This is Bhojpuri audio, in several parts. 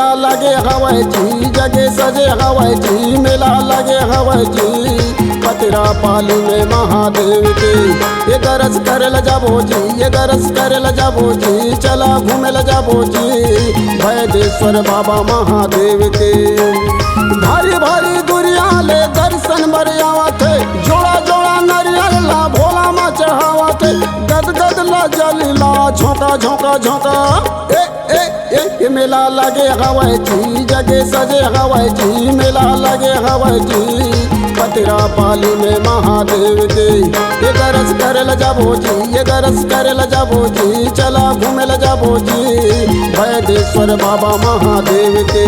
मेला लगे हवाई जी, जगे सजे हवाई जी, मेला लगे हवाई जी। पतरा पाली में महादेव के ये दरस करे ल जाबो जी, ये दरस करे ल जाबो जी, चला घूमे ल जाबो जी वैदेश्वर बाबा महादेव के। भारी भारी दुरिया ले दर्शन बरियावा थे, जोड़ा जोड़ा नरियल ला भोला मा चढ़ावा थे, गद गद ला जलीला झोंका झोंका झोंका। ए मेला लगे हवाई जी, जगे सजे हवाई जी, मेला लगे हवाई जी। पतरा पाली में महादेव के ये दरस करे ल जाबो जी, ये दरस करे ल जाबो जी, चला घूमे ल जाबो जी वैदेश्वर बाबा महादेव के।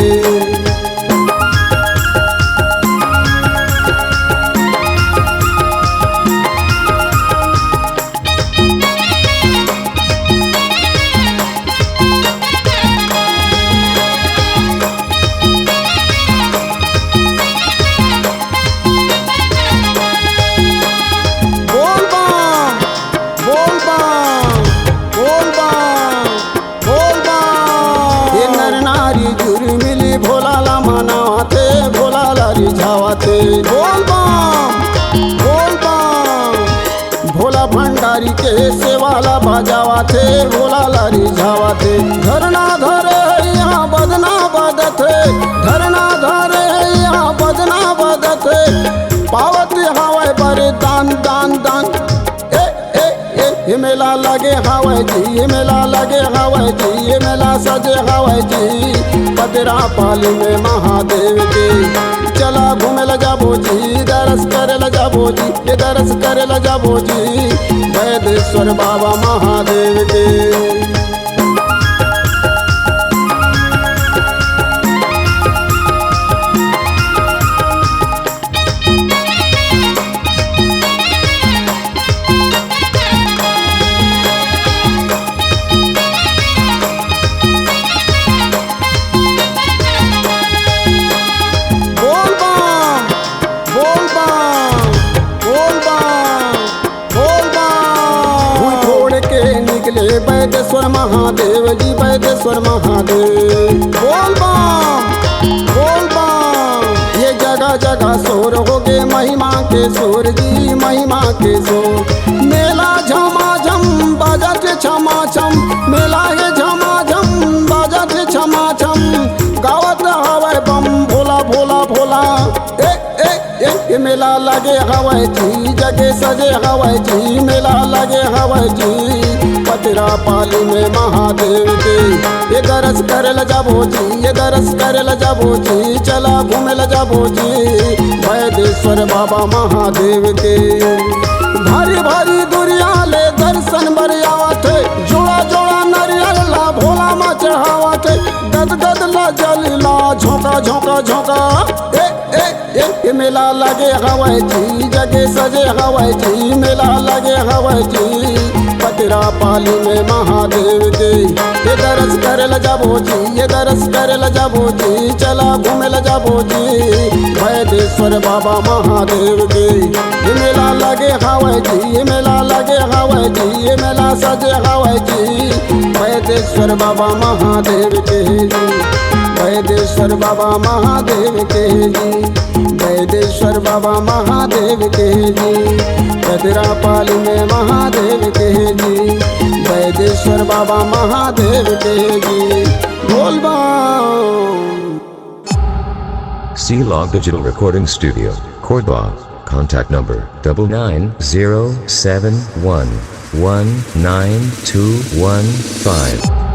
बोल बम भोला भंडारी के सेवाला बाजावा थे, भोला लारी जावा थे। धरना धरे यहाँ बदना बदते, धरना धरे यहाँ बदना बदते, पावत हवाई पर दान दान दान। ये मेला लगे हवाई जी, ये मेला लगे हवाई जी, ये मेला सजे हवाई जी। पतरा पाली में महादेव के चला घूमे ल जाबो जी, दरस करे ल जाबो जी, ये दरस करे ल जाबो जी वैदेश्वर बाबा महादेव के। वैदेश्वर महादेव जी, वैदेश्वर महादेव। बोल बम ये जगह जगह शोर हो गए महिमा के शोर जी, महिमा के शोर। मेला झमाझम बाजत छमा छम, मेला है झमाझम बाजत छमा छम, गावत हवाई बम भोला भोला भोला। ये मेला लगे हवाई जी, जगे सजे हवाई जी, मेला लगे हवाई जी। पतरा पाली में महादेव के ये दरस करे ल जाबो जी, ये दरस करे ल जाबो जी, चला घूमे ल जाबो जी वैदेश्वर बाबा महादेव के। भारी भारी दुरिया ले दर्शन बरियावा थे, जोड़ा जोड़ा नरियल ला भोला मा चढ़ावा थे, गद गद ला जलीला झोंका झोंका झोंका। ये मेला लगे हवाई जी, जगे सजे हवाई जी, मेला लगे हवाई जी। पतरा पाली में महादेव के ये दरस करे ल जाबो जी, ये दरस करे ल जाबो जी, चला घूमे ल जाबो जी वैदेश्वर बाबा महादेव के। ये मेला लगे हवाई जी, ये मेला लगे हवाई जी, ये मेला सजे हवाई जी वैदेश्वर बाबा महादेव के जी, वैदेश्वर बाबा महादेव के जी, वैदेश्वर बाबा महादेव के जी। पतरा पाली में महादेव के जी, वैदेश्वर बाबा महादेव के जी। बोल बम। C-Log Digital Recording Studio, Cordoba. Contact number 9907119215.